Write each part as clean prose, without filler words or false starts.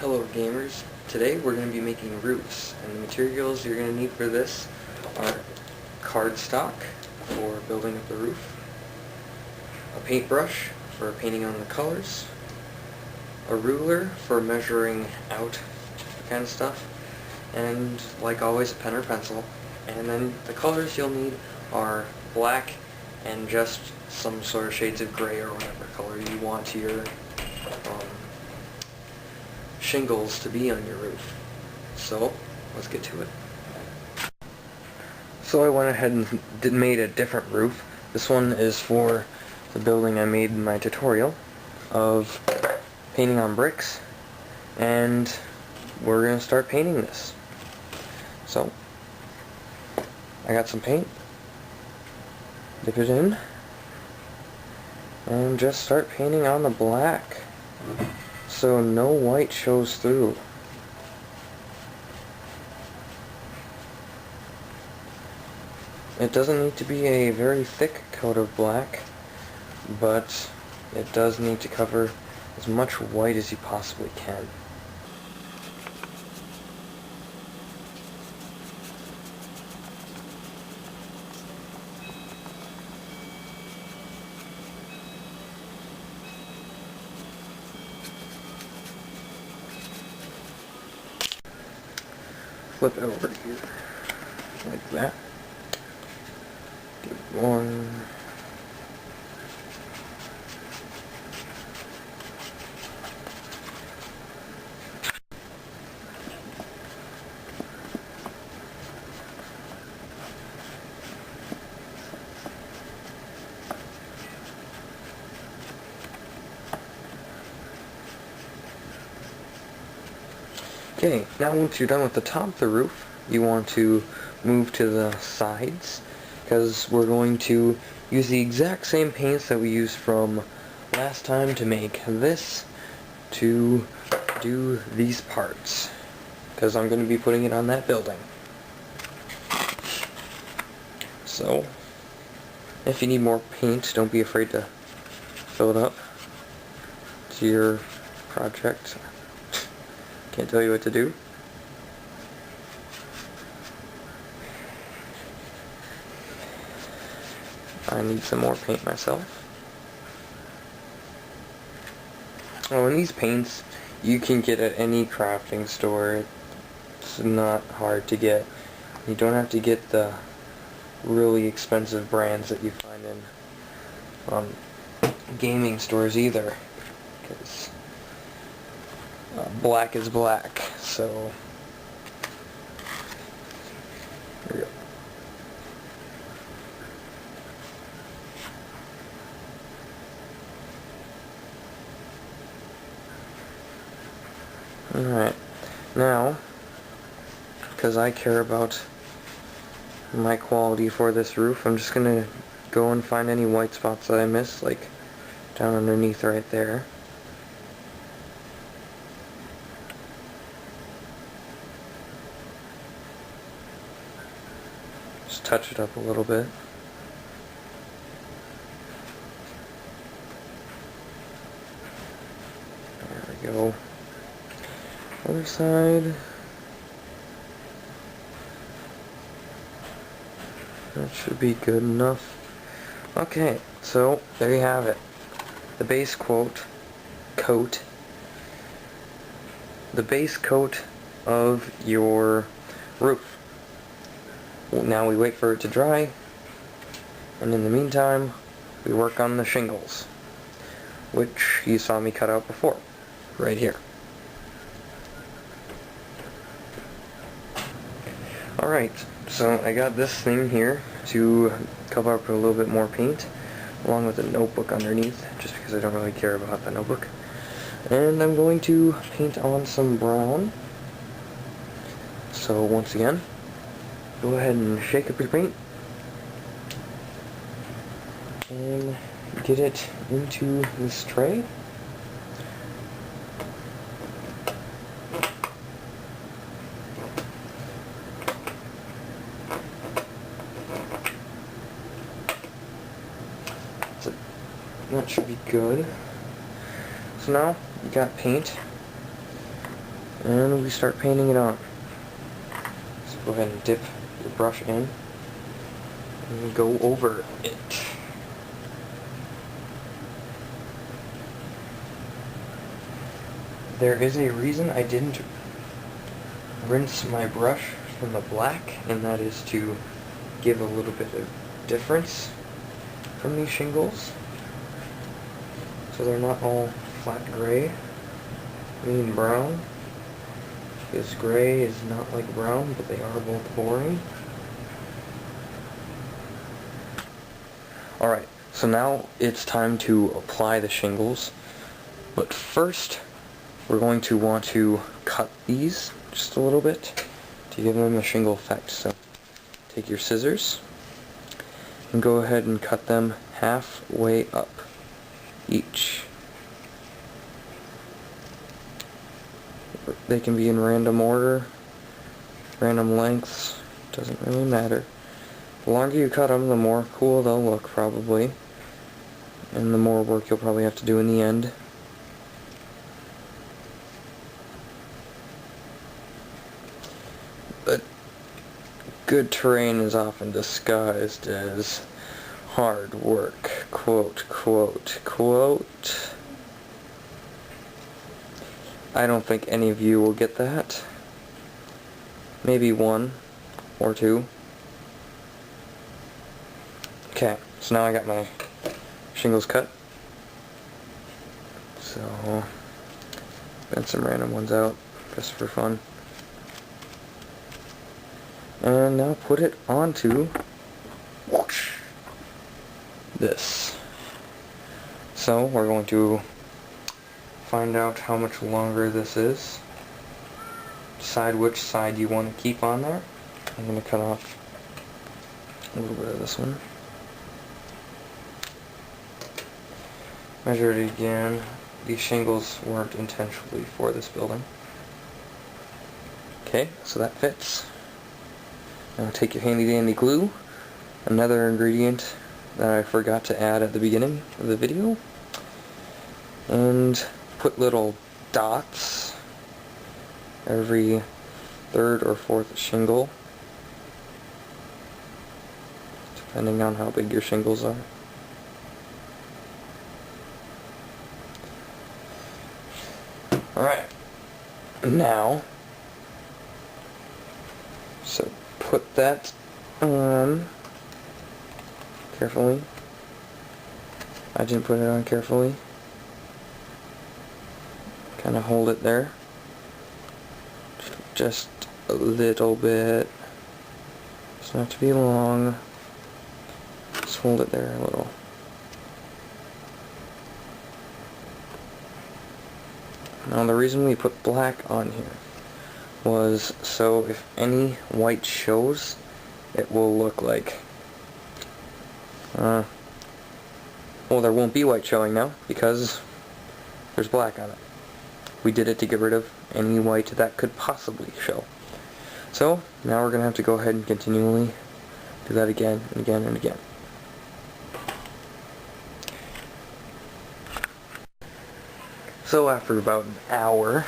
Hello gamers, today we're going to be making roofs, and the materials you're going to need for this are cardstock for building up the roof, a paintbrush for painting on the colors, a ruler for measuring out the kind of stuff, and like always a pen or pencil. And then the colors you'll need are black and just some sort of shades of gray or whatever color you want your shingles to be on your roof. So let's get to it. So I went ahead and made a different roof. This one is for the building I made in my tutorial of painting on bricks, and we're going to start painting this. So I got some paint, dip it in, and just start painting on the black so no white shows through. It doesn't need to be a very thick coat of black, but it does need to cover as much white as you possibly can. Flip it over here, like that. Give one. Okay, now once you're done with the top of the roof, you want to move to the sides, because we're going to use the exact same paints that we used from last time to make this, to do these parts, because I'm going to be putting it on that building. So, if you need more paint, don't be afraid to fill it up to your project. Can't tell you what to do. I need some more paint myself. Oh, and these paints you can get at any crafting store. It's not hard to get. You don't have to get the really expensive brands that you find in gaming stores either, because black is black. So here we go. Alright, now, because I care about my quality for this roof, I'm just going to go and find any white spots that I missed, like down underneath right there. Just touch it up a little bit. There we go. Other side. That should be good enough. Okay, so there you have it. The base coat. The base coat of your roof. Well, now we wait for it to dry, and in the meantime, we work on the shingles, which you saw me cut out before, right here. Alright, so I got this thing here to cover up with a little bit more paint, along with a notebook underneath, just because I don't really care about the notebook. And I'm going to paint on some brown. So once again, go ahead and shake up your paint, and get it into this tray. That should be good. So now you got paint. And we start painting it on. So go ahead and dip your brush in and go over it. There is a reason I didn't rinse my brush from the black, and that is to give a little bit of difference from these shingles, so they're not all flat gray. I mean brown, because gray is not like brown, but they are both boring. Alright, so now it's time to apply the shingles, but first we're going to want to cut these just a little bit to give them a shingle effect. So take your scissors and go ahead and cut them halfway up each. They can be in random order, random lengths, doesn't really matter. The longer you cut them, the more cool they'll look probably, and the more work you'll probably have to do in the end. But good terrain is often disguised as hard work, quote, quote, quote. I don't think any of you will get that. Maybe one or two. Okay, so now I got my shingles cut. So, bend some random ones out just for fun. And now put it onto this. So we're going to find out how much longer this is. Decide which side you want to keep on there. I'm going to cut off a little bit of this one. Measure it again. These shingles weren't intentionally for this building. Okay, so that fits. Now take your handy dandy glue, another ingredient that I forgot to add at the beginning of the video, and put little dots every third or fourth shingle, depending on how big your shingles are. Alright, now, so put that on carefully. I didn't put it on carefully. Kind of hold it there. Just a little bit. Doesn't have to be long. Just hold it there a little. Now the reason we put black on here was so if any white shows, it will look like well, there won't be white showing now because there's black on it. We did it to get rid of any white that could possibly show. So now we're gonna have to go ahead and continually do that again and again and again. So after about an hour,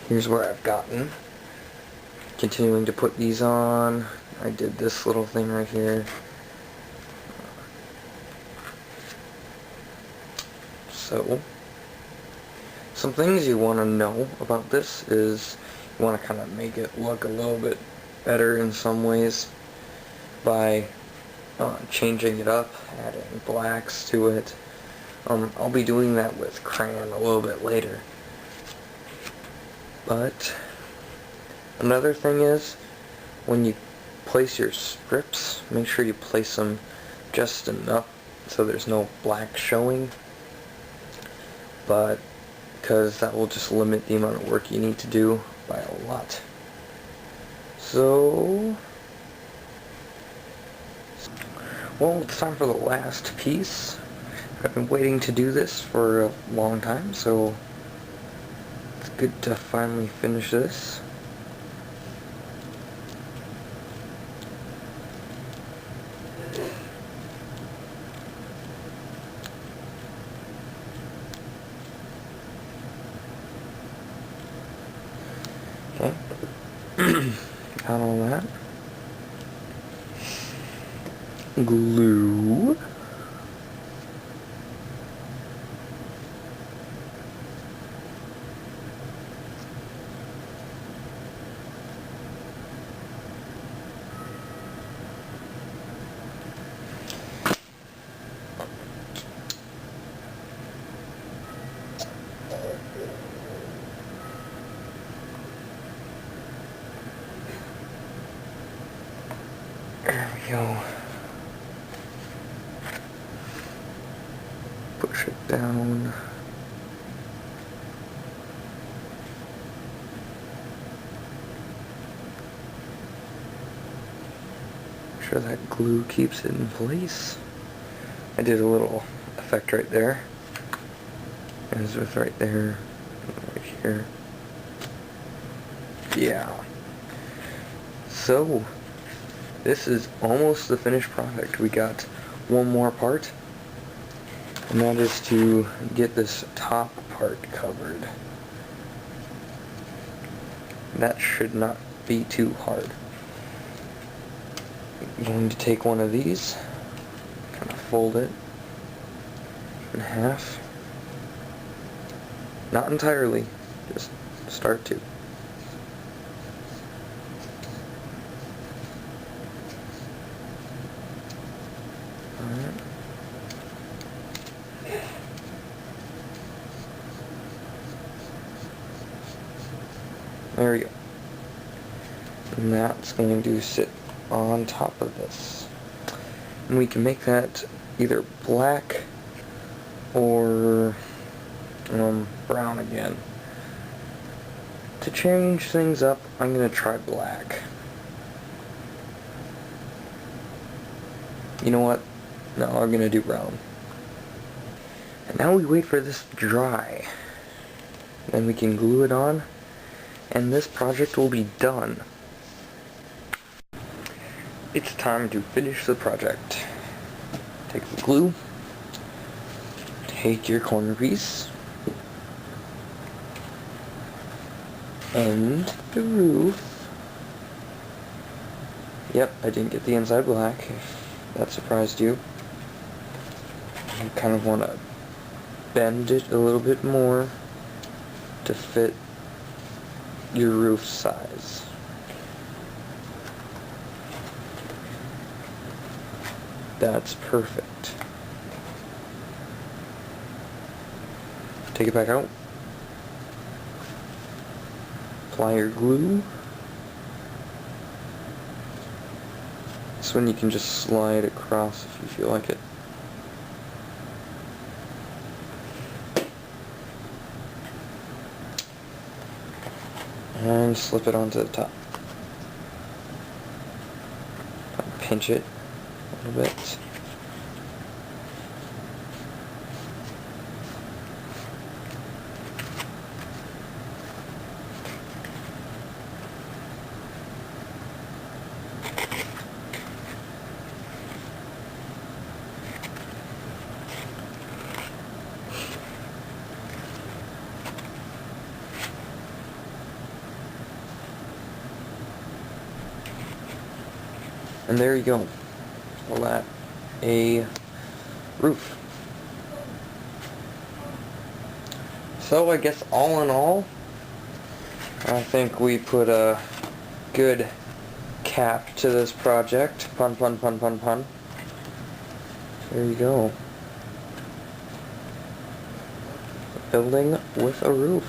here's where I've gotten. Continuing to put these on. I did this little thing right here. So, some things you want to know about this is you want to kind of make it look a little bit better in some ways by changing it up, adding blacks to it. I'll be doing that with crayon a little bit later. But another thing is, when you place your strips, make sure you place them just enough so there's no black showing. But because that will just limit the amount of work you need to do by a lot. So, well, it's time for the last piece. I've been waiting to do this for a long time, so it's good to finally finish this. Okay. Got all that. Glue. There we go. Push it down. Make sure that glue keeps it in place. I did a little effect right there. As with right there, right here. Yeah. So, this is almost the finished product. We got one more part, and that is to get this top part covered. That should not be too hard. I'm going to take one of these, kind of fold it in half. Not entirely, just start to. Alright. There we go. And that's going to sit on top of this. And we can make that either black or brown again. To change things up, I'm going to try black. You know what? No, I'm going to do brown. And now we wait for this to dry. Then we can glue it on, and this project will be done. It's time to finish the project. Take the glue, take your corner piece, and the roof. Yep, I didn't get the inside black, if that surprised you. You kind of want to bend it a little bit more to fit your roof size. That's perfect. Take it back out. Apply your glue. This one you can just slide across if you feel like it. And slip it onto the top. Pinch it a little bit. And there you go. Call that a roof. So I guess all in all, I think we put a good cap to this project. Pun, pun, pun, pun, pun. There you go. A building with a roof.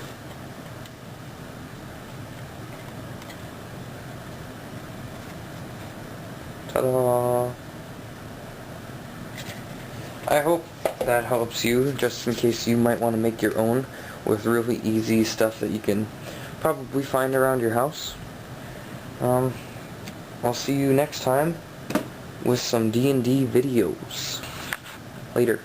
Ta-da! I hope that helps you, just in case you might want to make your own with really easy stuff that you can probably find around your house. I'll see you next time with some D&D videos. Later.